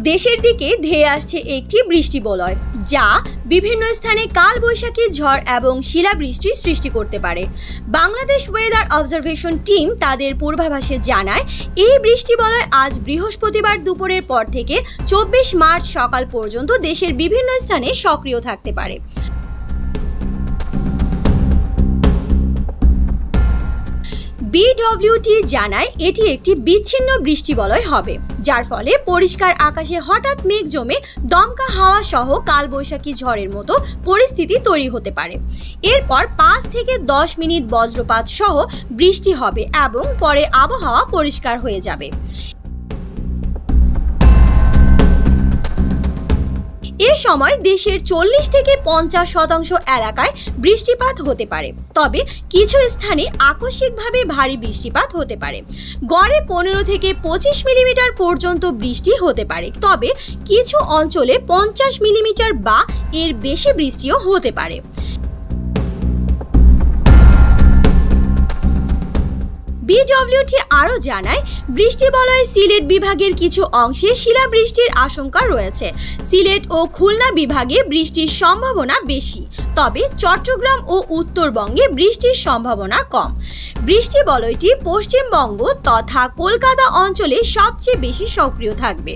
দেশের দিকে ধেয়ে আসছে একটি বৃষ্টি বলয়, যা বিভিন্ন স্থানে কালবৈশাখী ঝড় এবং শিলাবৃষ্টির সৃষ্টি করতে পারে। বাংলাদেশ ওয়েদার অবজারভেশন টিম তাদের পূর্বাভাসে জানায়, এই বৃষ্টি বলয় আজ বৃহস্পতিবার দুপুরের পর থেকে 24 মার্চ সকাল পর্যন্ত দেশের বিভিন্ন স্থানে সক্রিয় থাকতে পারে। বিডব্লিউটি জানায় এটি একটি বিচ্ছিন্ন বৃষ্টি বলয় হবে, যার ফলে পরিষ্কার আকাশে হঠাৎ মেঘ জমে দমকা হাওয়া সহ কালবৈশাখী ঝড়ের মতো পরিস্থিতি তৈরি হতে পারে। এরপর 5 থেকে 10 মিনিট বজ্রপাত সহ বৃষ্টি হবে এবং পরে আবহাওয়া পরিষ্কার হয়ে যাবে। এ সময় দেশের 40 থেকে 50% এলাকায় বৃষ্টিপাত হতে পারে, তবে কিছু স্থানে আকস্মিকভাবে ভারী বৃষ্টিপাত হতে পারে। গড়ে 15 থেকে 25 মিলিমিটার পর্যন্ত বৃষ্টি হতে পারে, তবে কিছু অঞ্চলে 50 মিলিমিটার বা এর বেশি বৃষ্টিও হতে পারে। বিডব্লিউটি আরও জানায়, বৃষ্টি বলয়ে সিলেট বিভাগের কিছু অংশে শিলাবৃষ্টির আশঙ্কা রয়েছে। সিলেট ও খুলনা বিভাগে বৃষ্টির সম্ভাবনা বেশি, তবে চট্টগ্রাম ও উত্তরবঙ্গে বৃষ্টির সম্ভাবনা কম। বৃষ্টি বলয়টি পশ্চিমবঙ্গ তথা কলকাতা অঞ্চলে সবচেয়ে বেশি সক্রিয় থাকবে।